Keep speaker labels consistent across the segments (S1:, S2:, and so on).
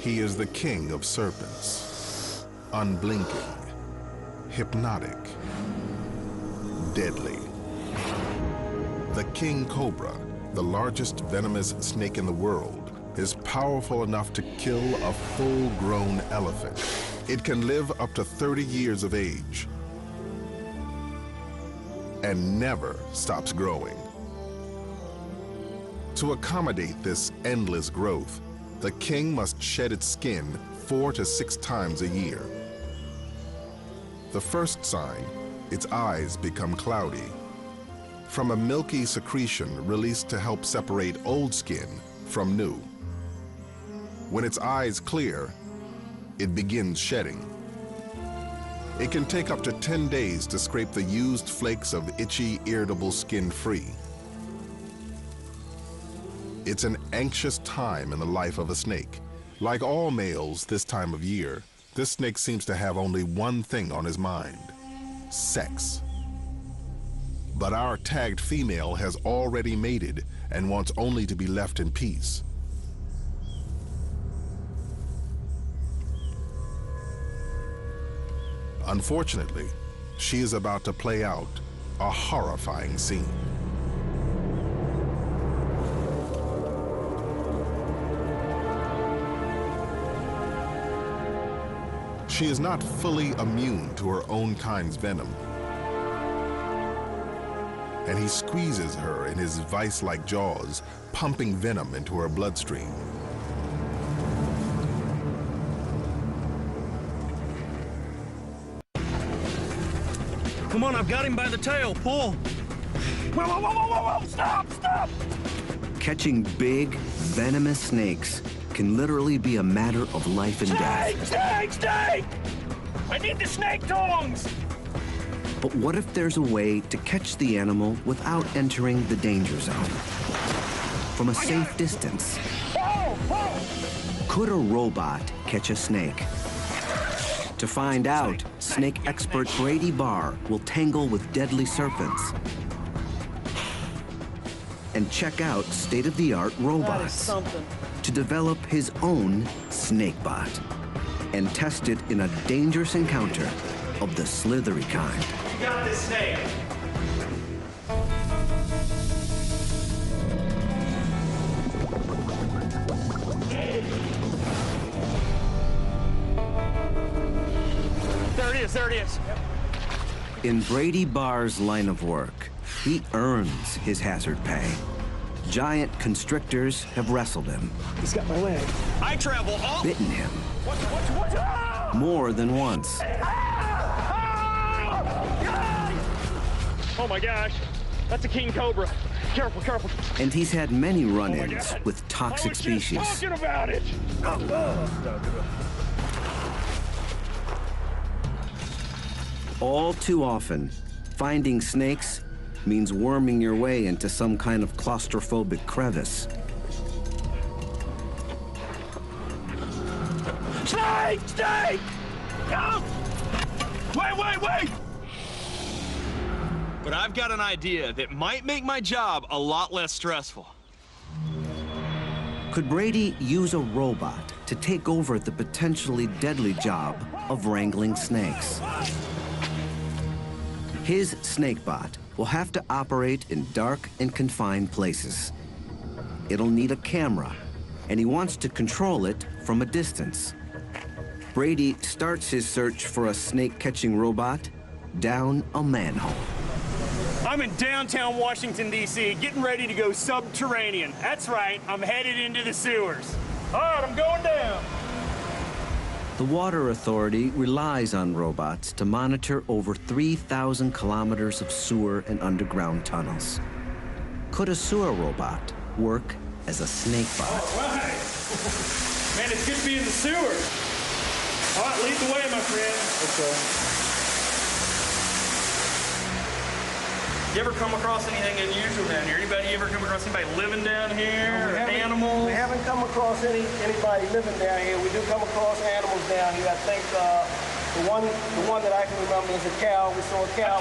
S1: He is the king of serpents, unblinking, hypnotic, deadly. The king cobra, the largest venomous snake in the world, is powerful enough to kill a full-grown elephant. It can live up to 30 years of age and never stops growing. To accommodate this endless growth, the king must shed its skin 4 to 6 times a year. The first sign, its eyes become cloudy. From a milky secretion released to help separate old skin from new. When its eyes clear, it begins shedding. It can take up to 10 days to scrape the used flakes of itchy, irritable skin free. It's an anxious time in the life of a snake. Like all males this time of year, this snake seems to have only one thing on his mind: sex. But our tagged female has already mated and wants only to be left in peace. Unfortunately, she is about to play out a horrifying scene. She is not fully immune to her own kind's venom, and he squeezes her in his vice-like jaws, pumping venom into her bloodstream.
S2: Come on, I've got him by the tail. Pull. Whoa, whoa, whoa, whoa, whoa, stop, stop!
S3: Catching big, venomous snakes can literally be a matter of life and death.
S2: Snake! I need the snake tongs!
S3: But what if there's a way to catch the animal without entering the danger zone? From a safe distance. Could a robot catch a snake? To find out, snake expert Brady Barr will tangle with deadly serpents and check out state-of-the-art robots to develop his own snakebot and test it in a dangerous encounter of the slithery kind.
S2: You got this snake. There it is.
S3: In Brady Barr's line of work, he earns his hazard pay. Giant constrictors have wrestled him.
S2: He's got my leg. I travel all...
S3: Bitten him.
S2: What?
S3: More than once.
S2: Oh my gosh, that's a king cobra. Careful, careful.
S3: And he's had many run-ins with toxic species.
S2: Talking about it.
S3: All too often, finding snakes means worming your way into some kind of claustrophobic crevice.
S2: Snake! Snake! No! Wait! But I've got an idea that might make my job a lot less stressful.
S3: Could Brady use a robot to take over the potentially deadly job of wrangling snakes? His snakebot will have to operate in dark and confined places. It'll need a camera, and he wants to control it from a distance. Brady starts his search for a snake-catching robot down a manhole.
S2: I'm in downtown Washington, D.C., getting ready to go subterranean. That's right, I'm headed into the sewers. All right, I'm going down.
S3: The Water Authority relies on robots to monitor over 3,000 kilometers of sewer and underground tunnels. Could a sewer robot work as a snake bot?
S2: All right. Man, it's good to be in the sewers. All right, lead the way, my friend. Okay. You ever come across anything unusual down here? Anybody ever come across anybody living down here? Animals?
S4: We haven't come across anybody living down here. We do come across animals down here. I think the one that I can remember is a cow. We saw a cow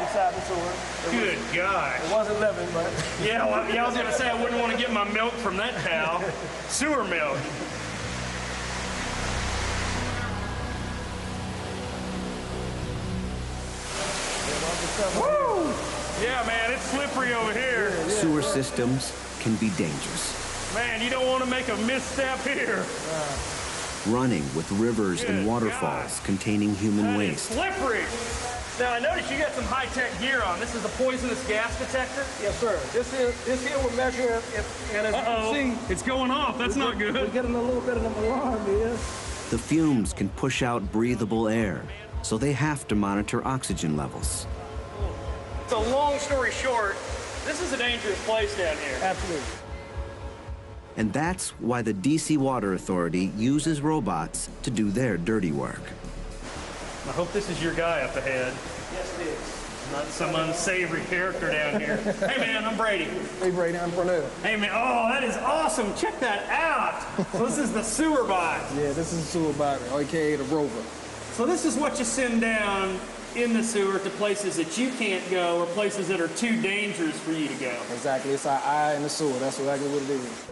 S4: inside the sewer.
S2: Good God.
S4: It wasn't living, but...
S2: Yeah, well, I was going to say I wouldn't want to get my milk from that cow. Sewer milk. Woo! Yeah, man, it's slippery over here.
S3: Sewer systems can be dangerous.
S2: Man, you don't want to make a misstep here.
S3: Running with rivers and waterfalls containing human waste.
S2: It's slippery. Now, I noticed you got some high-tech gear on. This is a poisonous gas detector?
S4: Yes, sir. This here will measure and as you can see...
S2: It's going off. That's not good.
S4: We're getting a little bit of an alarm here.
S3: The fumes can push out breathable air, so they have to monitor oxygen levels.
S2: So long story short, this is a dangerous place down here.
S4: Absolutely.
S3: And that's why the DC Water Authority uses robots to do their dirty work.
S2: I hope this is your guy up ahead.
S4: Yes, it is.
S2: Not some unsavory character down here. Hey, man, I'm Brady.
S4: Hey, Brady, I'm Pernell.
S2: Hey, man, oh, that is awesome. Check that out. So this is the sewer bot.
S4: Yeah, this is the sewer bot, aka the rover.
S2: So this is what you send down in the sewer to places that you can't go or places that are too dangerous for you to go.
S4: Exactly. It's our eye in the sewer. That's exactly what it is.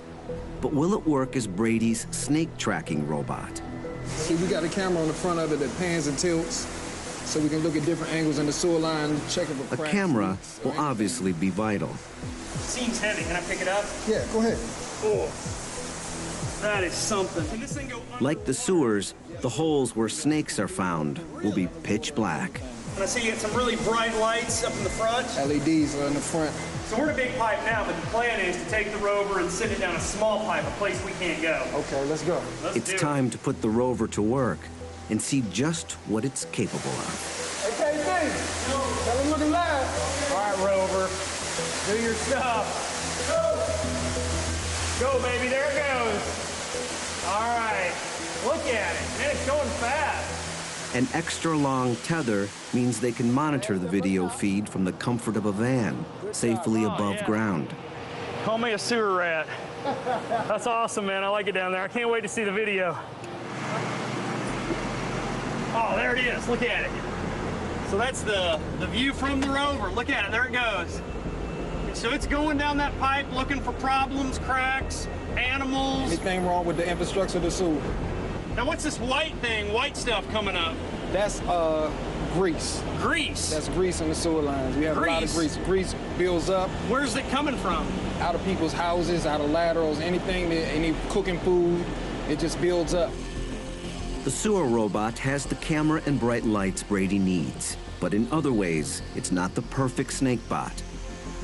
S3: But will it work as Brady's snake tracking robot?
S4: See, we got a camera on the front of it that pans and tilts, so we can look at different angles in the sewer line, checking for cracks.
S3: A camera will obviously be vital.
S2: Seems heavy. Can I pick it up?
S4: Yeah, go ahead.
S2: Oh, that is something. Can this thing go under?
S3: Like the sewers, the holes where snakes are found will be pitch black.
S2: And I see you got some really bright lights up in the front.
S4: LEDs are in the front.
S2: So we're in a big pipe now, but the plan is to take the rover and send it down a small pipe, a place we can't go.
S4: Okay, let's go.
S3: It's time to put the rover to work and see just what it's capable of.
S4: Hey, KC, tell him looking live.
S2: All right, rover, do your stuff. Go, baby, there it goes. All right, look at it. Man, it's going fast.
S3: An extra long tether means they can monitor the video feed from the comfort of a van, safely above ground.
S2: Call me a sewer rat. That's awesome, man. I like it down there. I can't wait to see the video. Oh, there it is. Look at it. So that's the view from the rover. Look at it. There it goes. So it's going down that pipe looking for problems, cracks, animals.
S4: Anything wrong with the infrastructure of the sewer?
S2: Now, what's this white thing, white stuff coming up?
S4: That's grease.
S2: Grease?
S4: That's grease in the sewer lines. We have a lot of grease. Grease builds up.
S2: Where's it coming from?
S4: Out of people's houses, out of laterals, anything, any cooking food, it just builds up.
S3: The sewer robot has the camera and bright lights Brady needs, but in other ways, it's not the perfect snake bot.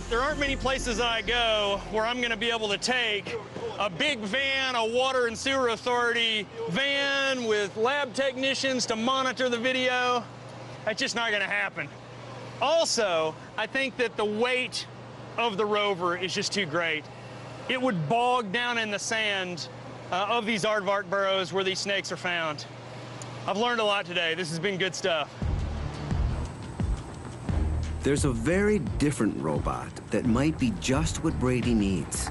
S2: There aren't many places I go where I'm going to be able to take a big van, a Water and Sewer Authority van with lab technicians to monitor the video. That's just not going to happen. Also, I think that the weight of the rover is just too great. It would bog down in the sand of these aardvark burrows where these snakes are found. I've learned a lot today. This has been good stuff.
S3: There's a very different robot that might be just what Brady needs.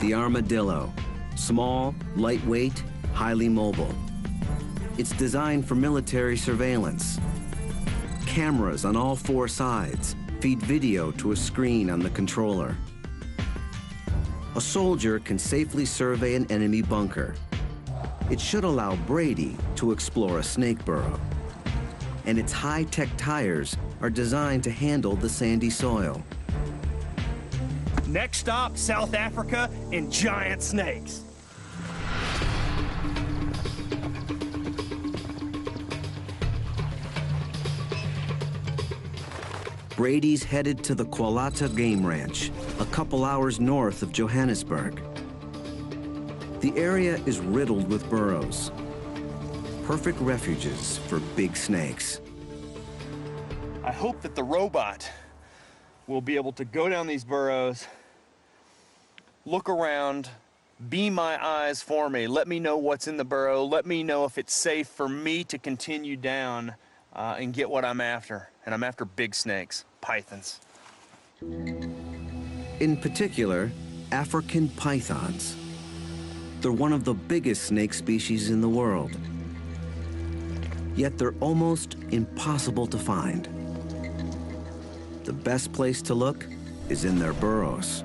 S3: The armadillo. Small, lightweight, highly mobile. It's designed for military surveillance. Cameras on all four sides feed video to a screen on the controller. A soldier can safely survey an enemy bunker. It should allow Brady to explore a snake burrow. And its high-tech tires are designed to handle the sandy soil.
S2: Next stop, South Africa and giant snakes.
S3: Brady's headed to the Qualata Game Ranch, a couple hours north of Johannesburg. The area is riddled with burrows, perfect refuges for big snakes.
S2: I hope that the robot will be able to go down these burrows, look around, be my eyes for me, let me know what's in the burrow, let me know if it's safe for me to continue down and get what I'm after. And I'm after big snakes, pythons.
S3: In particular, African pythons. They're one of the biggest snake species in the world. Yet they're almost impossible to find. The best place to look is in their burrows.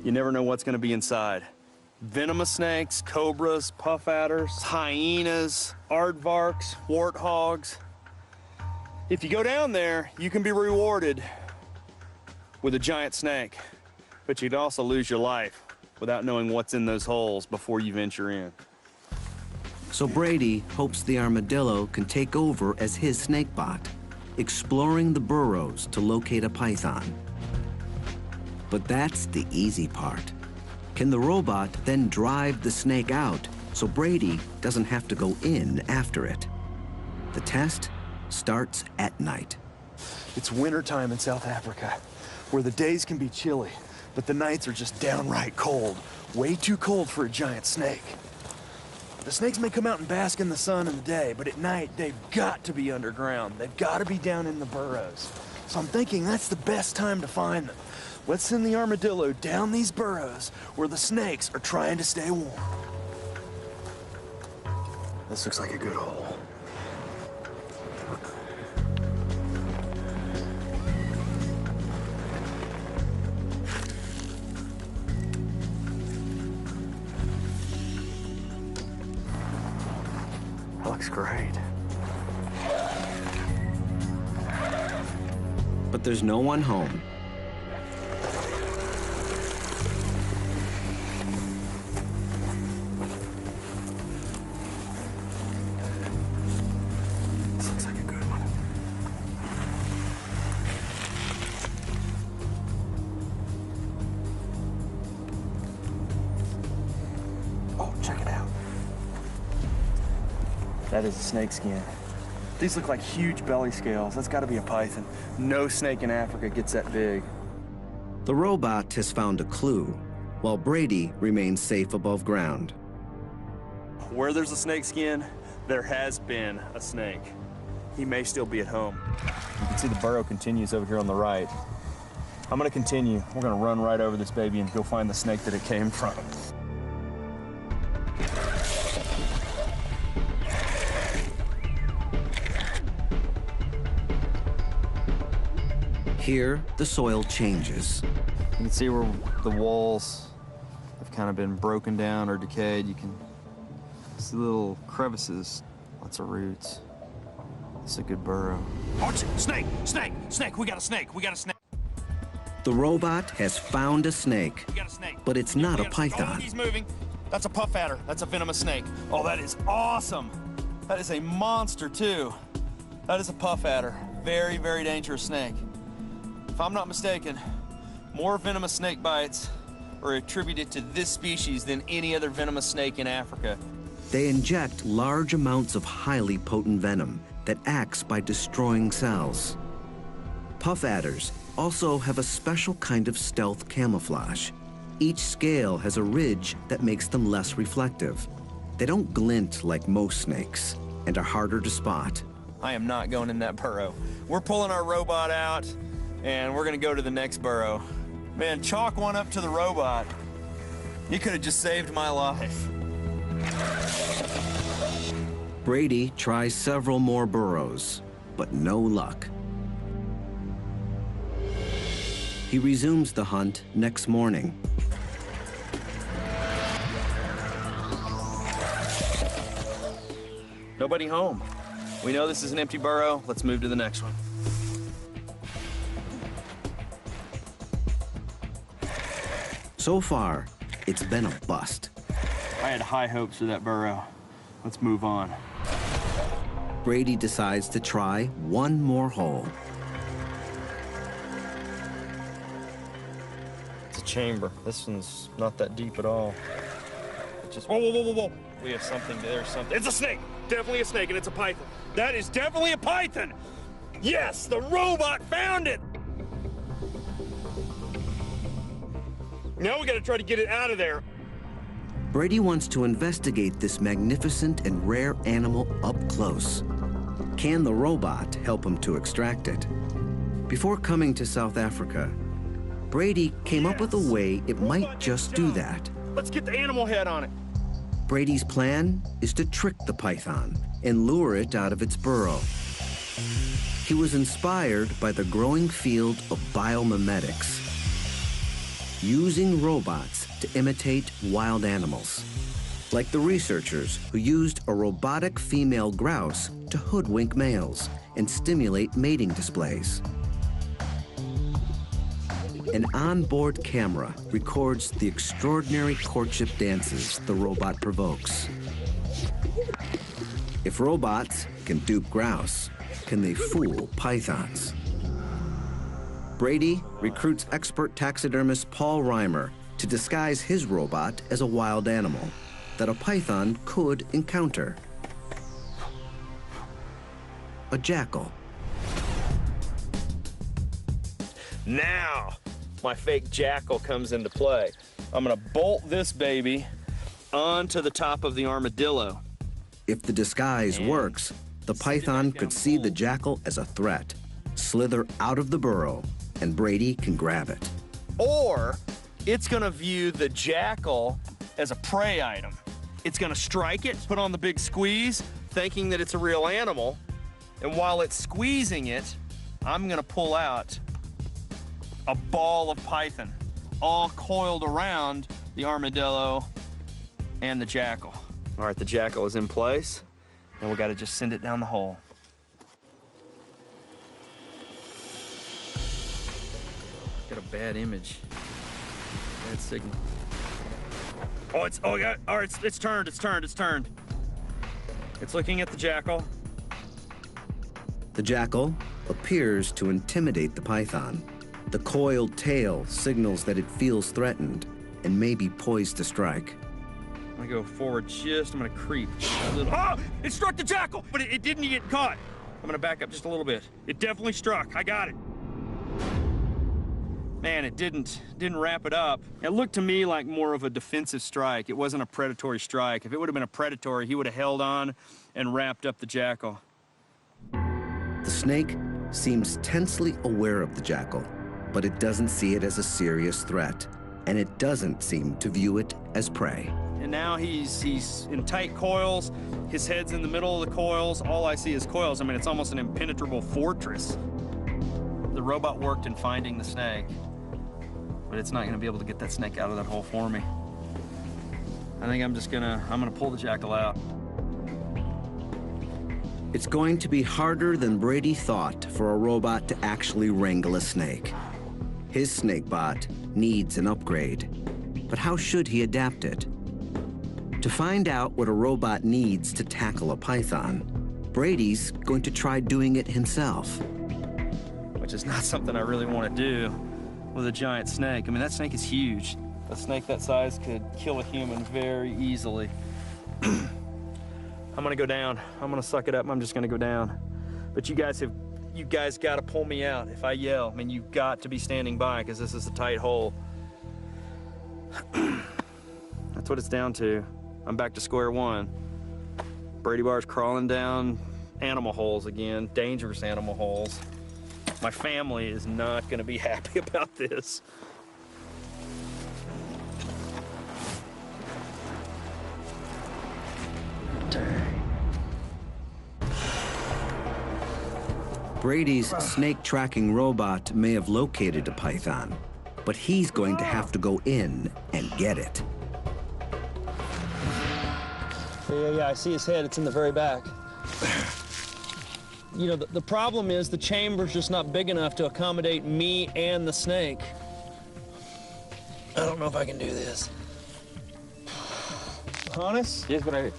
S2: You never know what's going to be inside. Venomous snakes, cobras, puff adders, hyenas, aardvarks, warthogs. If you go down there, you can be rewarded with a giant snake, but you'd also lose your life without knowing what's in those holes before you venture in.
S3: So Brady hopes the armadillo can take over as his snake bot, exploring the burrows to locate a python. But that's the easy part. Can the robot then drive the snake out so Brady doesn't have to go in after it? The test starts at night.
S2: It's wintertime in South Africa, where the days can be chilly, but the nights are just downright cold. Way too cold for a giant snake. The snakes may come out and bask in the sun in the day, but at night, they've got to be underground. They've got to be down in the burrows. So I'm thinking that's the best time to find them. Let's send the armadillo down these burrows where the snakes are trying to stay warm. This looks like a good hole. That looks great.
S3: But there's no one home.
S2: This looks like a good one. Oh, check it out. That is a snake skin. These look like huge belly scales. That's got to be a python. No snake in Africa gets that big.
S3: The robot has found a clue, while Brady remains safe above ground.
S2: Where there's a snake skin, there has been a snake. He may still be at home. You can see the burrow continues over here on the right. I'm gonna continue. We're gonna run right over this baby and go find the snake that it came from.
S3: Here, the soil changes.
S2: You can see where the walls have kind of been broken down or decayed. You can see little crevices, lots of roots. It's a good burrow. Watch it! Snake! Snake! Snake! We got a snake! We got a snake!
S3: The robot has found a snake,
S2: We got a snake.
S3: but it's not a
S2: Oh,
S3: python.
S2: he's moving. That's a puff adder. That's a venomous snake. Oh, that is awesome. That is a monster, too. That is a puff adder. Very, very dangerous snake. If I'm not mistaken, more venomous snake bites are attributed to this species than any other venomous snake in Africa.
S3: They inject large amounts of highly potent venom that acts by destroying cells. Puff adders also have a special kind of stealth camouflage. Each scale has a ridge that makes them less reflective. They don't glint like most snakes and are harder to spot.
S2: I am not going in that burrow. We're pulling our robot out, and we're gonna go to the next burrow. Man, chalk one up to the robot. You could have just saved my life.
S3: Brady tries several more burrows, but no luck. He resumes the hunt next morning.
S2: Nobody home. We know this is an empty burrow. Let's move to the next one.
S3: So far, it's been a bust.
S2: I had high hopes for that burrow. Let's move on.
S3: Brady decides to try one more hole.
S2: chamber. This one's not that deep at all. It just, whoa, whoa, whoa, whoa, whoa. We have something, there's something. It's a snake, definitely a snake, and it's a python. That is definitely a python. Yes, the robot found it. Now we gotta try to get it out of there.
S3: Brady wants to investigate this magnificent and rare animal up close. Can the robot help him to extract it? Before coming to South Africa, Brady came up with a way it might just do that.
S2: Let's get the animal head on it.
S3: Brady's plan is to trick the python and lure it out of its burrow. He was inspired by the growing field of biomimetics, using robots to imitate wild animals, like the researchers who used a robotic female grouse to hoodwink males and stimulate mating displays. An onboard camera records the extraordinary courtship dances the robot provokes. If robots can dupe grouse, can they fool pythons? Brady recruits expert taxidermist Paul Reimer to disguise his robot as a wild animal that a python could encounter. A jackal.
S2: Now, my fake jackal comes into play. I'm gonna bolt this baby onto the top of the armadillo.
S3: If the disguise works, the python could see the jackal as a threat, slither out of the burrow, and Brady can grab it.
S2: Or it's gonna view the jackal as a prey item. It's gonna strike it, put on the big squeeze, thinking that it's a real animal. And while it's squeezing it, I'm gonna pull out a ball of python, all coiled around the armadillo and the jackal. All right, the jackal is in place, and we gotta just send it down the hole. Got a bad image, bad signal. Oh, yeah, all right, it's turned. It's looking at the jackal.
S3: The jackal appears to intimidate the python. The coiled tail signals that it feels threatened and may be poised to strike.
S2: I'm gonna go forward just, I'm gonna creep. Oh, it struck the jackal, but it didn't get caught. I'm gonna back up just a little bit. It definitely struck, I got it. Man, it didn't wrap it up. It looked to me like more of a defensive strike. It wasn't a predatory strike. If it would have been a predatory, he would have held on and wrapped up the jackal.
S3: The snake seems tensely aware of the jackal, but it doesn't see it as a serious threat, and it doesn't seem to view it as prey.
S2: And now he's in tight coils. His head's in the middle of the coils. All I see is coils. I mean, it's almost an impenetrable fortress. The robot worked in finding the snake, but it's not gonna be able to get that snake out of that hole for me. I think I'm gonna pull the jackal out.
S3: It's going to be harder than Brady thought for a robot to actually wrangle a snake. His snakebot needs an upgrade, but how should he adapt it? To find out what a robot needs to tackle a python, Brady's going to try doing it himself.
S2: Which is not something I really want to do with a giant snake. I mean, that snake is huge. A snake that size could kill a human very easily. I'm gonna go down. I'm gonna suck it up. I'm just gonna go down. But you guys gotta pull me out if I yell. I mean, you've got to be standing by because this is a tight hole. That's what it's down to. I'm back to square one. Brady Bar's crawling down animal holes again, dangerous animal holes. My family is not gonna be happy about this.
S3: Brady's snake tracking robot may have located a python, but he's going to have to go in and get it.
S4: Yeah, I see his head. It's in the very back. You know, the problem is the chamber's just not big enough to accommodate me and the snake. I don't know if I can do this. Hannes?
S5: Yes, but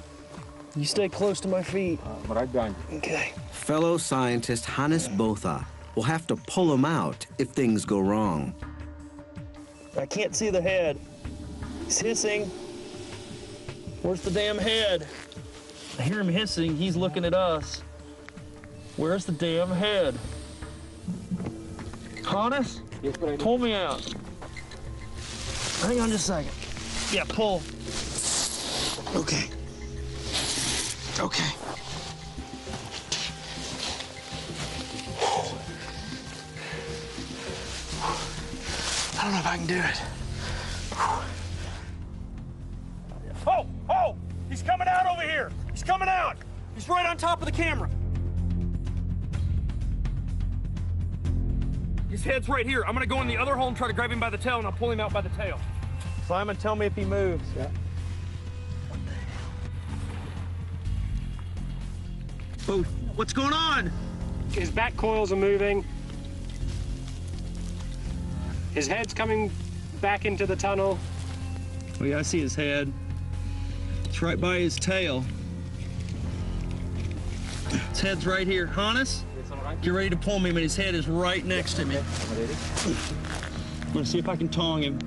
S4: You stay close to my feet.
S5: but I got you.
S4: Okay.
S3: Fellow scientist Hannes Botha will have to pull him out if things go wrong.
S2: I can't see the head. He's hissing. Where's the damn head? I hear him hissing. He's looking at us. Where's the damn head? Hannes?
S4: Yes, but I
S2: Pull me out. Hang on just a second. Yeah, pull. Okay. Okay. I don't know if I can do it. Oh, oh! He's coming out over here. He's coming out. He's right on top of the camera. His head's right here. I'm gonna go in the other hole and try to grab him by the tail, and I'll pull him out by the tail. Simon, tell me if he moves.
S4: Yeah.
S2: Oh, what's going on?
S4: His back coils are moving. His head's coming back into the tunnel.
S2: Oh yeah, I see his head. It's right by his tail. His head's right here. Hannes, get ready to pull me, but his head is right next to me. I'm gonna see if I can tong him.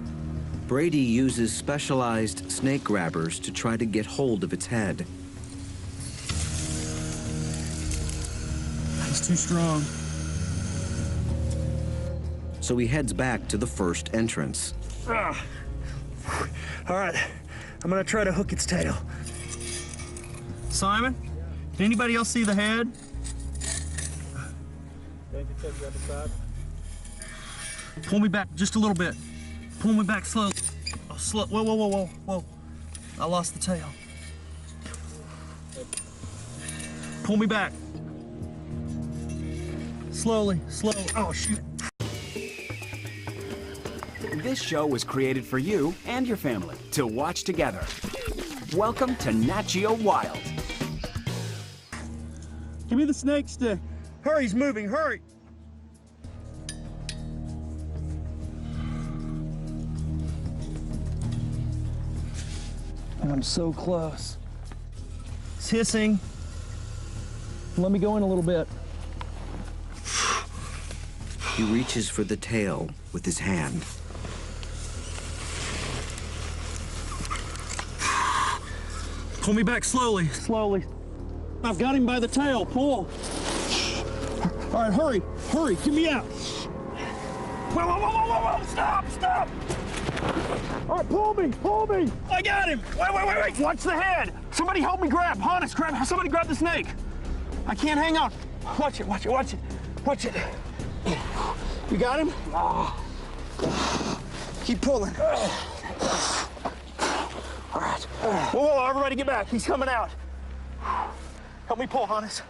S3: Brady uses specialized snake grabbers to try to get hold of its head.
S2: He's too strong.
S3: So he heads back to the first entrance.
S2: All right, I'm gonna try to hook its tail. Simon, did anybody else see the head? Pull me back just a little bit. Pull me back slowly. Oh, slow. Whoa, whoa, whoa, whoa, whoa. I lost the tail. Pull me back. Slowly, slowly. Oh, shoot.
S5: This show was created for you and your family to watch together. Welcome to Nat Geo Wild.
S2: Give me the snake stick. Hurry, he's moving, hurry. I'm so close. It's hissing. Let me go in a little bit.
S3: He reaches for the tail with his hand.
S2: Pull me back slowly, slowly. I've got him by the tail, pull. All right, hurry, hurry, get me out. Whoa, whoa, whoa, whoa, whoa, whoa, stop, stop. All right, pull me. I got him. Wait. Watch the head. Somebody help me grab. Hannes, somebody grab the snake. I can't hang on. Watch it. You got him? Keep pulling. All right. Whoa, everybody get back. He's coming out. Help me pull, Hannes.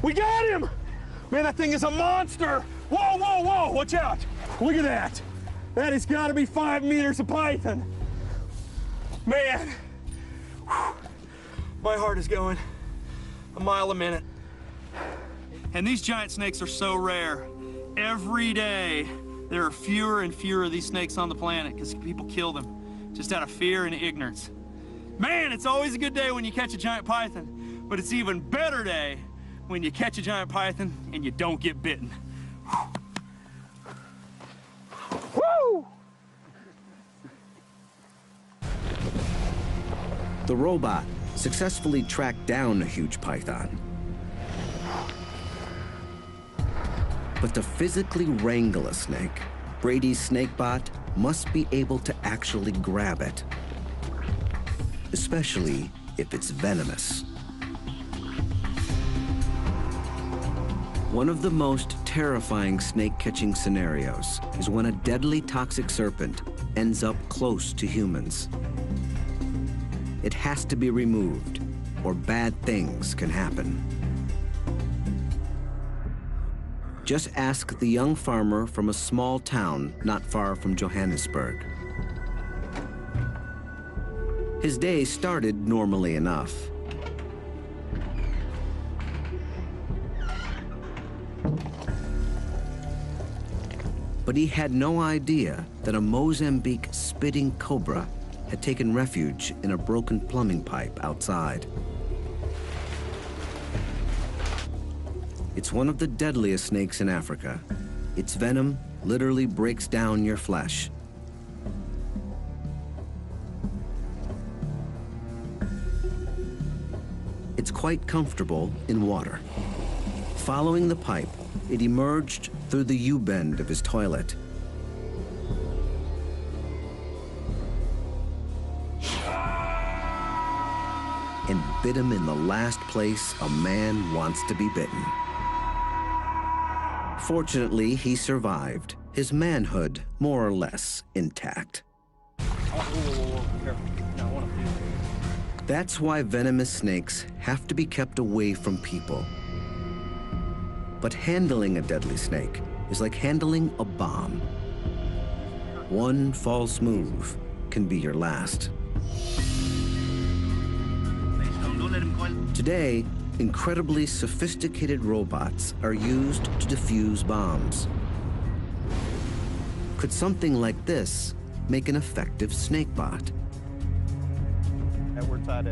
S2: We got him! Man, that thing is a monster. Whoa, watch out. Look at that. That has got to be 5 meters of python. Man, my heart is going a mile a minute. And these giant snakes are so rare. Every day, there are fewer and fewer of these snakes on the planet because people kill them just out of fear and ignorance. Man, it's always a good day when you catch a giant python, but it's even better day when you catch a giant python and you don't get bitten. Woo!
S3: The robot successfully tracked down a huge python. But to physically wrangle a snake, Brady's snakebot must be able to actually grab it, especially if it's venomous. One of the most terrifying snake-catching scenarios is when a deadly toxic serpent ends up close to humans. It has to be removed, or bad things can happen. Just ask the young farmer from a small town not far from Johannesburg. His day started normally enough. But he had no idea that a Mozambique spitting cobra had taken refuge in a broken plumbing pipe outside. It's one of the deadliest snakes in Africa. Its venom literally breaks down your flesh, it's quite comfortable in water. Following the pipe, it emerged through the U-bend of his toilet. And bit him in the last place a man wants to be bitten. Fortunately, he survived, his manhood more or less intact. That's why venomous snakes have to be kept away from people. But handling a deadly snake is like handling a bomb. One false move can be your last. Today, incredibly sophisticated robots are used to defuse bombs. Could something like this make an effective snake bot?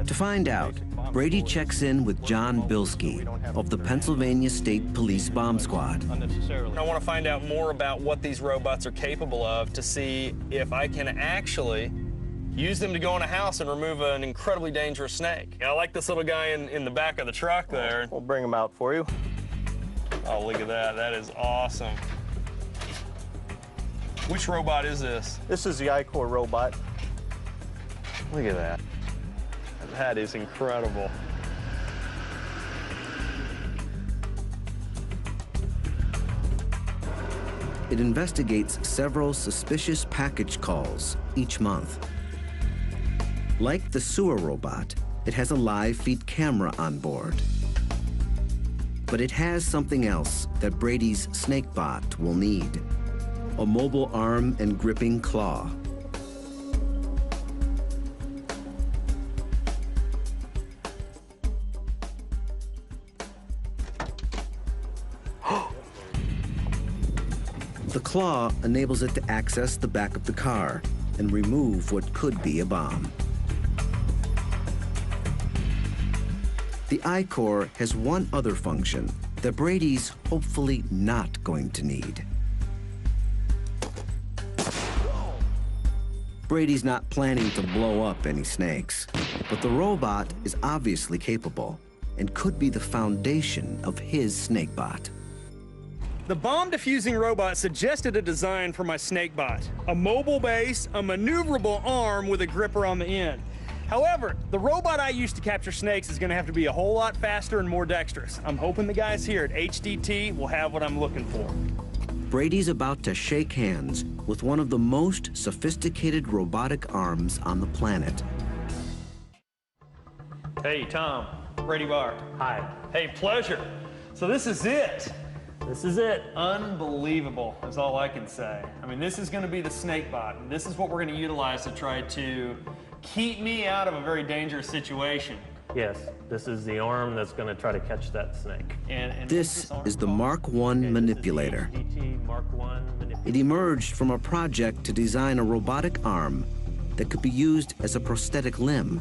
S3: To find out, Brady checks in with John Bilski of the Pennsylvania State Police Bomb Squad.
S2: I want to find out more about what these robots are capable of to see if I can actually use them to go in a house and remove an incredibly dangerous snake. I like this little guy in the back of the truck there.
S4: We'll bring him out for you.
S2: Oh, look at that. That is awesome. Which robot is this?
S4: This is the I-Core robot.
S2: Look at that. That is incredible.
S3: It investigates several suspicious package calls each month. Like the sewer robot, it has a live feed camera on board. But it has something else that Brady's snake bot will need: a mobile arm and gripping claw. The claw enables it to access the back of the car and remove what could be a bomb. The I-Core has one other function that Brady's hopefully not going to need. Brady's not planning to blow up any snakes, but the robot is obviously capable and could be the foundation of his snake bot.
S2: The bomb diffusing robot suggested a design for my snake bot: a mobile base, a maneuverable arm with a gripper on the end. However, the robot I use to capture snakes is going to have to be a whole lot faster and more dexterous. I'm hoping the guys here at HDT will have what I'm looking for.
S3: Brady's about to shake hands with one of the most sophisticated robotic arms on the planet.
S2: Hey, Tom. Brady Barr.
S6: Hi.
S2: Hey, pleasure. So this is it.
S6: This is it.
S2: Unbelievable is all I can say. I mean, this is going to be the snake bot, and this is what we're going to utilize to try to keep me out of a very dangerous situation.
S6: Yes, this is the arm that's going to try to catch that snake.
S2: And
S3: This is the Mark I manipulator.
S6: This is the HDT Mark I manipulator.
S3: It emerged from a project to design a robotic arm that could be used as a prosthetic limb.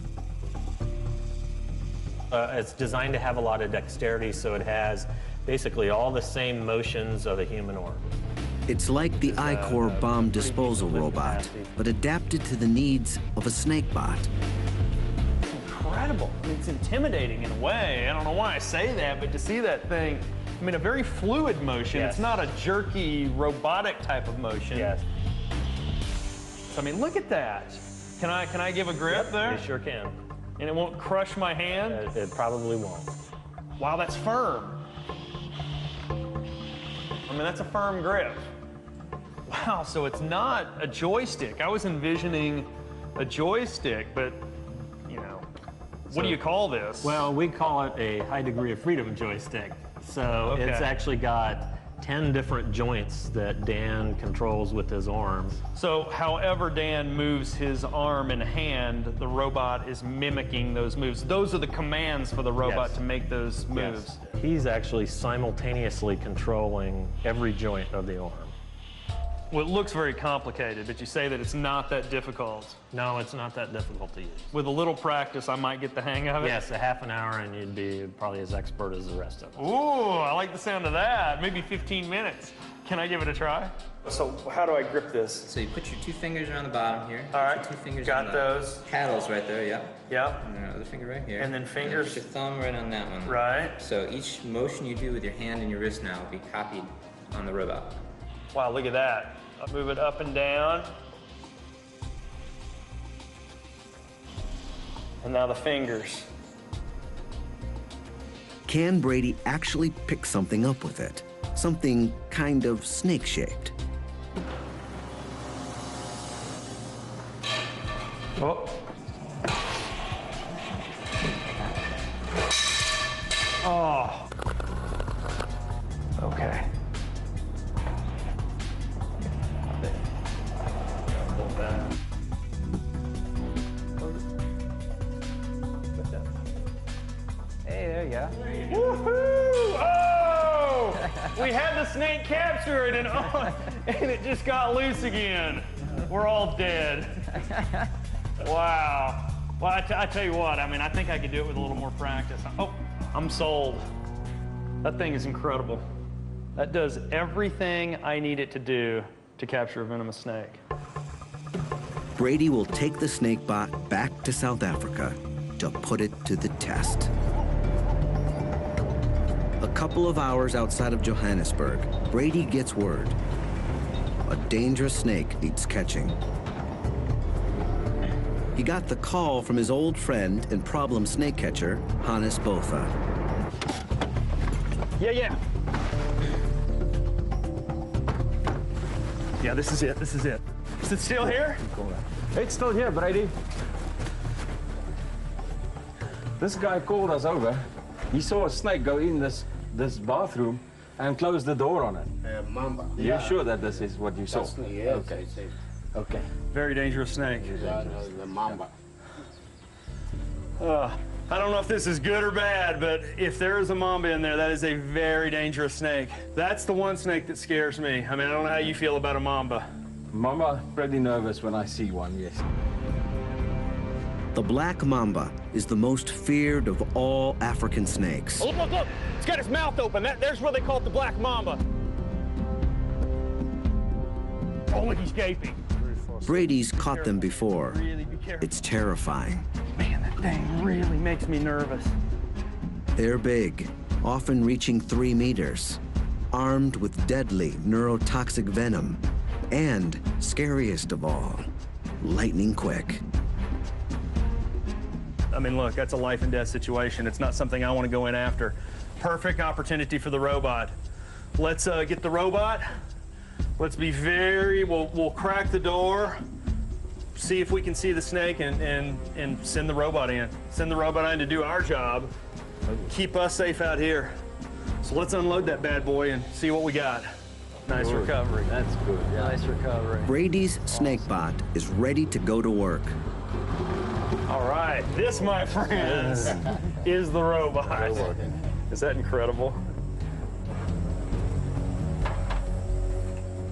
S6: It's designed to have a lot of dexterity, so it has basically all the same motions of a human arm.
S3: It's like the I-Core bomb disposal robot, but adapted to the needs of a snake bot.
S2: It's incredible. It's intimidating in a way. I don't know why I say that, but to see that thing, I mean, a very fluid motion.
S6: Yes.
S2: It's not a jerky, robotic type of motion.
S6: Yes.
S2: So, I mean, look at that. Can I give a grip there?
S6: You sure can.
S2: And it won't crush my hand?
S6: It probably won't.
S2: Wow, that's firm. I mean, that's a firm grip. Wow, so it's not a joystick. I was envisioning a joystick, but, you know, what do you call this?
S6: Well, we call it a high degree of freedom joystick. So
S2: Okay.
S6: It's actually got 10 different joints that Dan controls with his arms.
S2: So however Dan moves his arm and hand, the robot is mimicking those moves. Those are the commands for the robot
S6: Yes.
S2: to make those moves.
S6: Yes. He's actually simultaneously controlling every joint of the arm.
S2: Well, it looks very complicated, but you say that it's not that difficult.
S6: No, it's not that difficult to use.
S2: With a little practice, I might get the hang of it.
S6: Yes, a half an hour and you'd be probably as expert as the rest of us.
S2: Ooh, I like the sound of that. Maybe 15 minutes. Can I give it a try? So how do I grip this?
S7: So you put your 2 fingers around the bottom here.
S2: All right,
S7: Your 2 fingers
S2: got
S7: on
S2: those.
S7: The paddles right there, yeah.
S2: Yep.
S7: And your other finger right here.
S2: And then fingers.
S7: Put your thumb right on that one.
S2: Right.
S7: So each motion you do with your hand and your wrist now will be copied on the robot.
S2: Wow, look at that. I'll move it up and down. And now the fingers.
S3: Can Brady actually pick something up with it? Something kind of snake-shaped.
S2: Oh. Oh. Okay.
S8: Hey, there you go.
S2: Woohoo! Oh! We had the snake captured and it just got loose again. We're all dead. Wow. Well, I tell you what, I mean, I think I could do it with a little more practice. Oh, I'm sold. That thing is incredible. That does everything I need it to do to capture a venomous snake.
S3: Brady will take the snakebot back to South Africa to put it to the test. A couple of hours outside of Johannesburg, Brady gets word. A dangerous snake needs catching. He got the call from his old friend and problem snake catcher, Hannes Botha.
S2: Yeah. Yeah, this is it. Is it still here?
S8: It's still here, Brady. This guy called us over. He saw a snake go in this bathroom and close the door on it.
S9: Mamba.
S8: You're sure that this is what you saw?
S9: Yes,
S8: Okay.
S9: I say.
S8: Okay.
S2: Very dangerous snake.
S9: The mamba.
S2: I don't know if this is good or bad, but if there is a mamba in there, that is a very dangerous snake. That's the one snake that scares me. I mean, I don't know how you feel about a mamba.
S8: Mama, pretty nervous when I see one, yes.
S3: The black mamba is the most feared of all African snakes.
S2: Oh, look. It's got its mouth open. There's where they call it the black mamba. Oh, look, he's gaping.
S3: Brady's caught them before.
S2: Really be careful.
S3: It's terrifying.
S2: Man, that thing really makes me nervous.
S3: They're big, often reaching 3 meters, armed with deadly neurotoxic venom, and, scariest of all, lightning quick.
S2: I mean, look, that's a life and death situation. It's not something I want to go in after. Perfect opportunity for the robot. Let's get the robot. Let's be we'll crack the door, see if we can see the snake, and send the robot in. Send the robot in to do our job, keep us safe out here. So let's unload that bad boy and see what we got. Nice recovery.
S8: That's good. Yeah.
S2: Nice recovery.
S3: Brady's snakebot is ready to go to work.
S2: All right, this, my friends, is the robot. Is that incredible?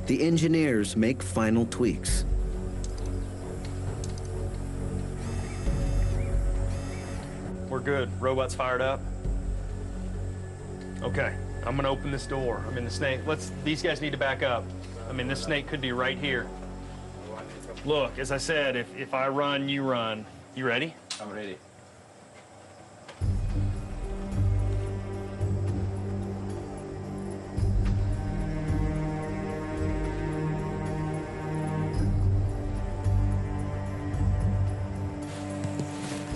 S3: The engineers make final tweaks.
S2: We're good. Robot's fired up. Okay, I'm gonna open this door. I mean, the snake, these guys need to back up. I mean, this snake could be right here. Look, as I said, if I run, you run. You ready?
S8: I'm ready.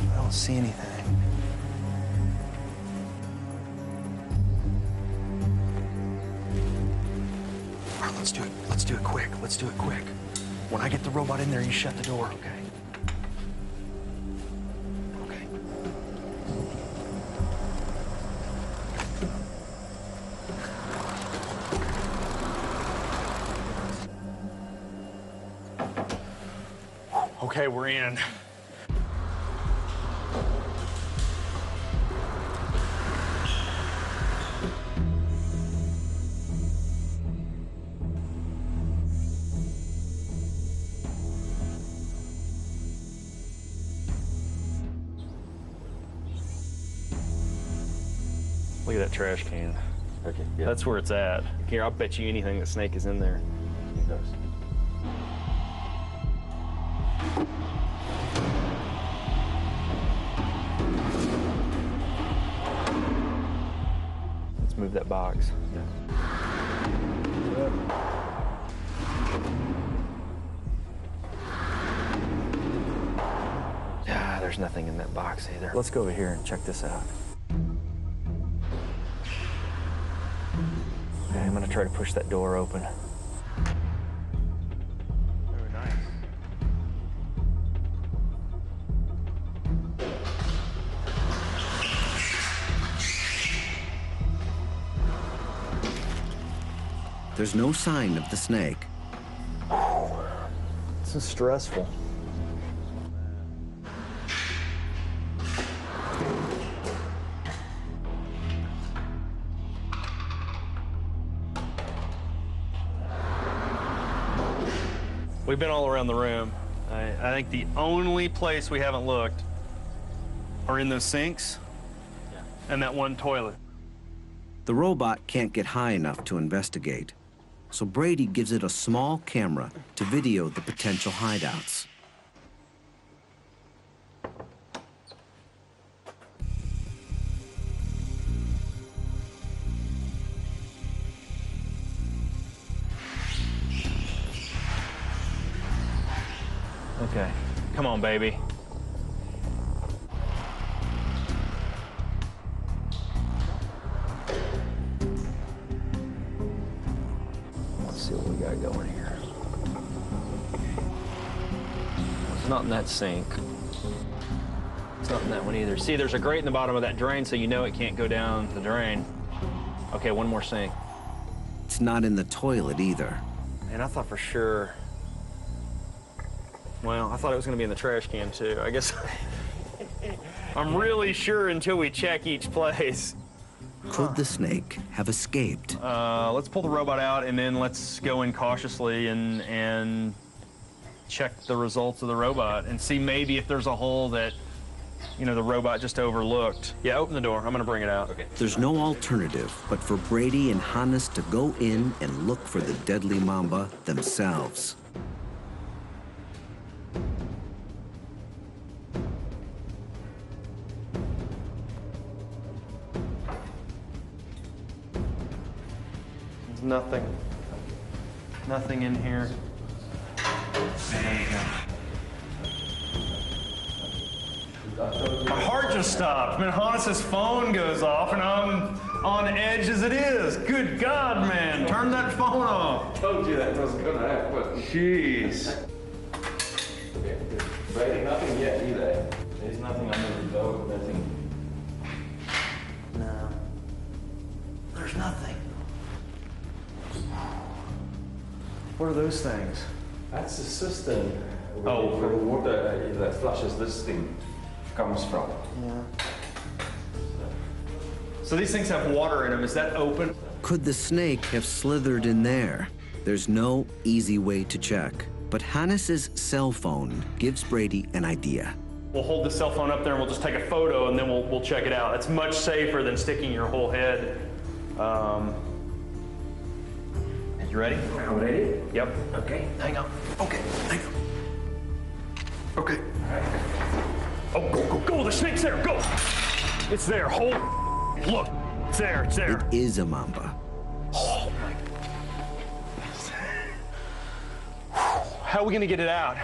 S2: I don't see anything. All right, let's do it. Let's do it quick. Let's do it quick. When I get the robot in there, you shut the door, okay? Okay. Okay, we're in. Look at that trash can.
S8: Okay. Yeah.
S2: That's where it's at. Here, I'll bet you anything the snake is in there.
S8: It goes.
S2: Let's move that box. Ah, there's nothing in that box either. Let's go over here and check this out. Okay, I'm gonna try to push that door open. Very nice.
S3: There's no sign of the snake.
S2: This is stressful. We've been all around the room. I think the only place we haven't looked are in those sinks and that one toilet.
S3: The robot can't get high enough to investigate, so Brady gives it a small camera to video the potential hideouts.
S2: Okay, come on, baby. Let's see what we got going here. It's not in that sink. It's not in that one either. See, there's a grate in the bottom of that drain, so you know it can't go down the drain. Okay, one more sink.
S3: It's not in the toilet either.
S2: And I thought for sure. Well, I thought it was going to be in the trash can, too. I guess I'm really sure until we check each place.
S3: Could the snake have escaped?
S2: Let's pull the robot out, and then let's go in cautiously and check the results of the robot and see maybe if there's a hole that, you know, the robot just overlooked. Yeah, open the door. I'm going to bring it out. Okay.
S3: There's no alternative but for Brady and Hannes to go in and look for the deadly mamba themselves.
S2: Nothing. Nothing in here. My heart just stopped. Man, Hannes' phone goes off, and I'm on edge as it is. Good God, man. Turn that phone off.
S8: Told you that was gonna happen.
S2: Jeez.
S8: Brady, nothing yet either. There's nothing under the door, nothing.
S2: No. There's nothing. What are those things?
S8: That's the cistern.
S2: Oh,
S8: where the water that flushes this thing comes from.
S2: Yeah. So these things have water in them. Is that open?
S3: Could the snake have slithered in there? There's no easy way to check, but Hannes' cell phone gives Brady an idea.
S2: We'll hold the cell phone up there and we'll just take a photo and then we'll check it out. It's much safer than sticking your whole head. You ready?
S8: I'm ready?
S2: Yep. Okay, hang on. Okay, hang on. Okay. Oh, go, the snake's there, go! It's there, hold. Look, it's there.
S3: It is a mamba.
S2: Oh my. How are we gonna get it out?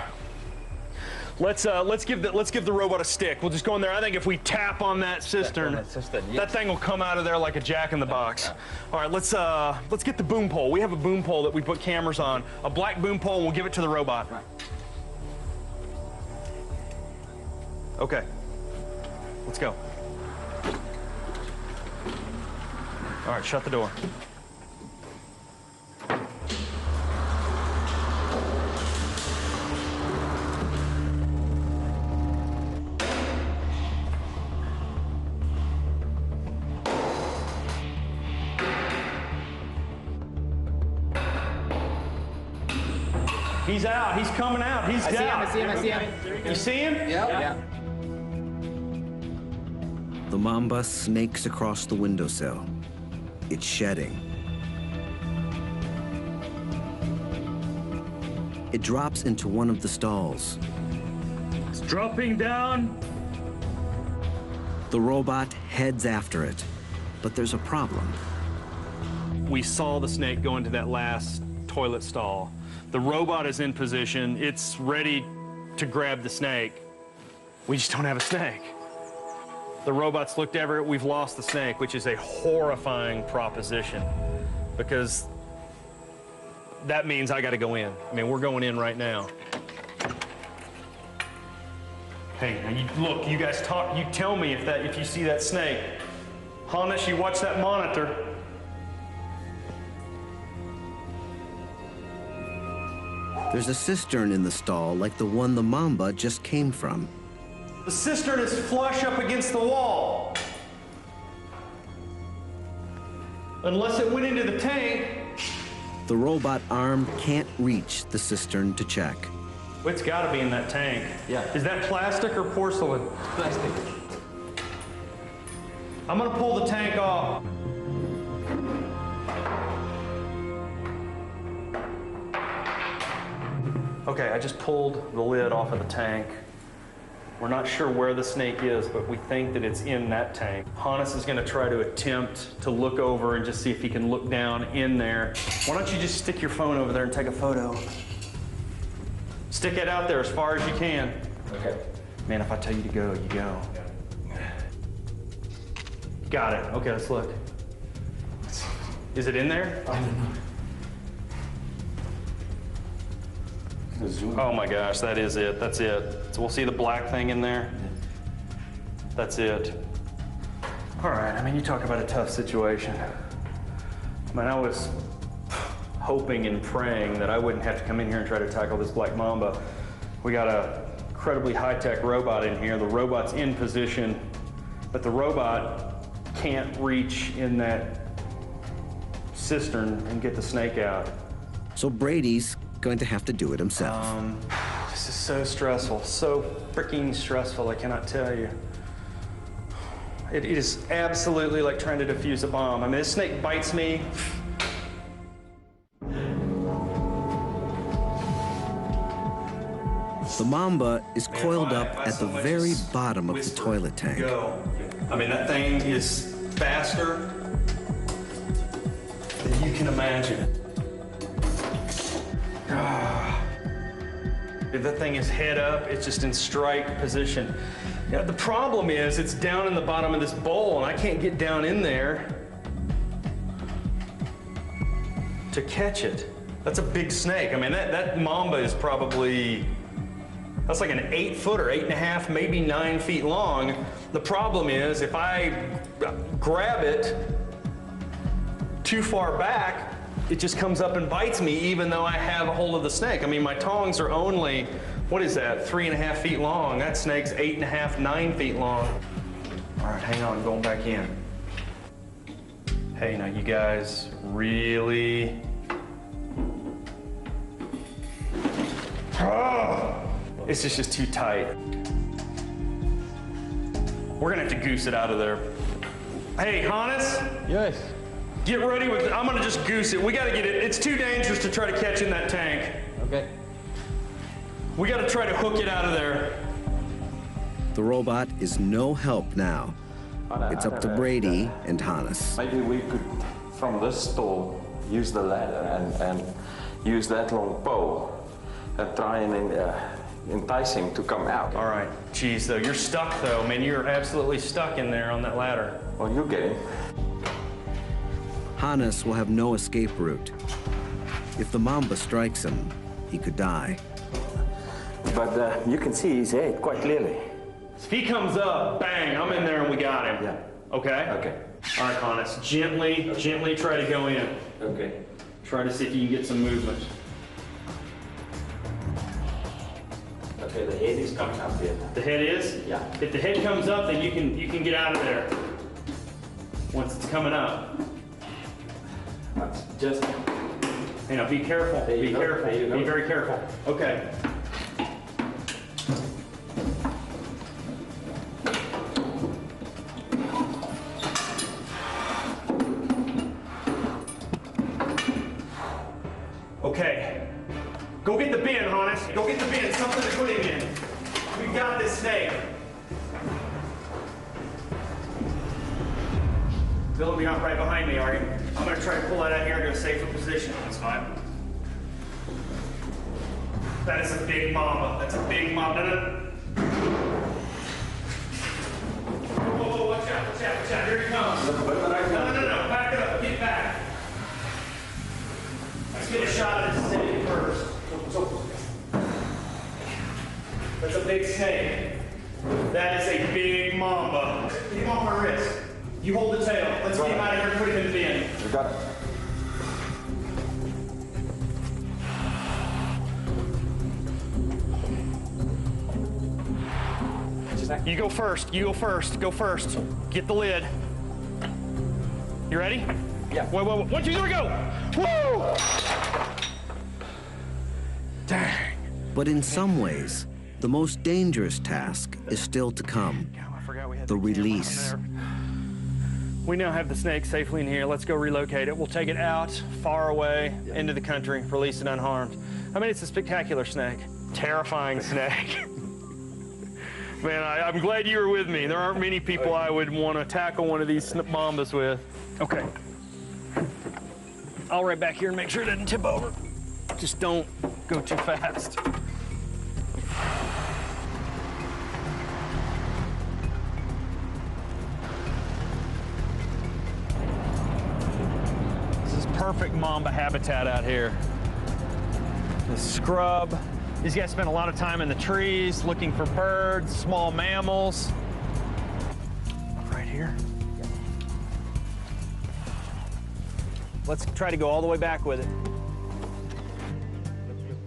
S2: Let's give the robot a stick. We'll just go in there. I think if we tap on that cistern, that thing will come out of there like a jack in the box. All right, let's get the boom pole. We have a boom pole that we put cameras on. A black boom pole, and we'll give it to the robot.
S7: Right.
S2: Okay. Let's go. All right, shut the door. He's out. He's coming out. He's down.
S7: I see him.
S2: You see him?
S7: Yeah.
S3: The mamba snakes across the windowsill. It's shedding. it drops into one of the stalls.
S2: It's dropping down.
S3: The robot heads after it, but there's a problem.
S2: We saw the snake go into that last toilet stall. The robot is in position. It's ready to grab the snake. We just don't have a snake. The robot's looked over it. We've lost the snake, which is a horrifying proposition because that means I got to go in. I mean, we're going in right now. Hey, now look, you guys talk. You tell me if you see that snake. Hannes, you watch that monitor.
S3: There's a cistern in the stall like the one the mamba just came from.
S2: The cistern is flush up against the wall. Unless it went into the tank.
S3: The robot arm can't reach the cistern to check.
S2: It's got to be in that tank.
S8: Yeah.
S2: Is that plastic or porcelain?
S8: Plastic.
S2: I'm gonna pull the tank off. Okay, I just pulled the lid off of the tank. We're not sure where the snake is, but we think that it's in that tank. Hannes is gonna try to attempt to look over and just see if he can look down in there. Why don't you just stick your phone over there and take a photo? Stick it out there as far as you can.
S8: Okay.
S2: Man, if I tell you to go, you go. Got it. Okay, let's look. Is it in there?
S8: I don't know.
S2: Oh my gosh, that is it. That's it. So we'll see the black thing in there. That's it. All right, I mean, you talk about a tough situation. I mean, I was hoping and praying that I wouldn't have to come in here and try to tackle this black mamba. We got a incredibly high-tech robot in here. The robot's in position, but the robot can't reach in that cistern and get the snake out.
S3: So Brady's going to have to do it himself.
S2: This is so stressful, so freaking stressful, I cannot tell you. It is absolutely like trying to defuse a bomb. I mean, this snake bites me.
S3: The mamba is coiled up at the very bottom of the toilet tank.
S2: Go. I mean, that thing is faster than you can imagine. If that thing is head up, it's just in strike position. You know, the problem is it's down in the bottom of this bowl and I can't get down in there to catch it. That's a big snake. I mean, that mamba is probably, that's like an 8-footer, 8.5, maybe 9 feet long. The problem is if I grab it too far back, it just comes up and bites me even though I have a hold of the snake. I mean, my tongs are only, what is that, 3.5 feet long. That snake's 8.5, 9 feet long. All right, hang on, I'm going back in. Hey, now you guys really, it's just too tight. We're gonna have to goose it out of there. Hey, Hannes?
S8: Yes.
S2: Get ready with, I'm gonna just goose it. We gotta get it, it's too dangerous to try to catch in that tank.
S8: Okay.
S2: We gotta try to hook it out of there.
S3: The robot is no help now. It's up to Brady and Hannes.
S8: Maybe we could, from this stall, use the ladder and use that long pole and try and entice him to come out.
S2: All right, geez, though, you're stuck though, man. You're absolutely stuck in there on that ladder.
S8: Well, you get him.
S3: Hannes will have no escape route. If the mamba strikes him, he could die.
S9: But you can see his head quite clearly.
S2: If he comes up, bang, I'm in there and we got him.
S9: Yeah.
S2: Okay?
S9: Okay.
S2: All right, Hannes, gently try to go in.
S9: Okay.
S2: Try to see if you can get some movement.
S9: Okay, the head is coming up here.
S2: The head is?
S9: Yeah.
S2: If the head comes up, then you can get out of there. Once it's coming up.
S9: Just.
S2: You know, be careful.
S9: There you
S2: Be
S9: go.
S2: careful.
S9: There you go.
S2: Be very careful. Okay. Okay. Go get the bin. honest. Go get the bin, something to put him in. We've got this snake. Bill will be right behind me, are you? I'm gonna try to pull that out here into a safer position. That's fine. That is a big mamba. That's a big mamba. Whoa, watch out, watch out, watch out. Here he comes. No. Back it up, get back. Let's get a shot at this snake first. That's a big snake. That is a big mamba. Get him off my wrist. You hold the tail. Let's get him out of here and put him in the bin.
S8: You got it.
S2: You go first. You go first. Go first. Get the lid. You ready?
S8: Yeah.
S2: Wait. 1, 2, 3, go! Whoa! Dang.
S3: But in some ways, the most dangerous task is still to come.
S2: I forgot we had
S3: The
S2: camera on
S3: release.
S2: there. We now have the snake safely in here. Let's go relocate it. We'll take it out, far away, into the country, release it unharmed. I mean, it's a spectacular snake. Terrifying snake. Man, I'm glad you were with me. There aren't many people I would want to tackle one of these mambas with. Okay. I'll right back here and make sure it doesn't tip over. Just don't go too fast. This is perfect mamba habitat out here. The scrub. These guys spend a lot of time in the trees looking for birds, small mammals. Right here. Let's try to go all the way back with it.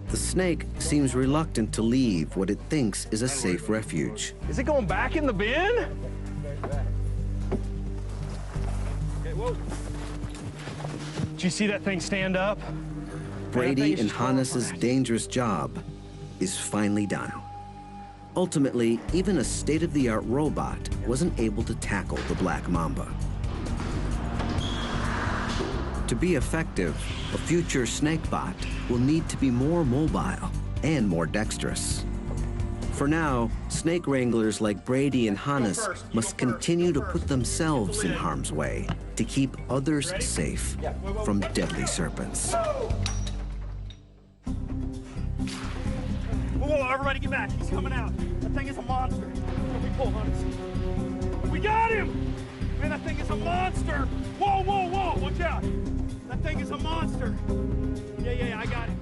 S3: The snake seems reluctant to leave what it thinks is a safe refuge.
S2: Is it going back in the bin? Okay, whoa. Did you see that thing stand up?
S3: Brady and Hannes's dangerous job is finally done. Ultimately, even a state-of-the-art robot wasn't able to tackle the black mamba. To be effective, a future snakebot will need to be more mobile and more dexterous. For now, snake wranglers like Brady and Hannes must continue to put themselves in harm's way to keep others safe from deadly serpents.
S2: Whoa, everybody get back. He's coming out. That thing is a monster. We pull, Hannes. We got him! Man, that thing is a monster. Whoa, watch out. That thing is a monster. Yeah, I got him.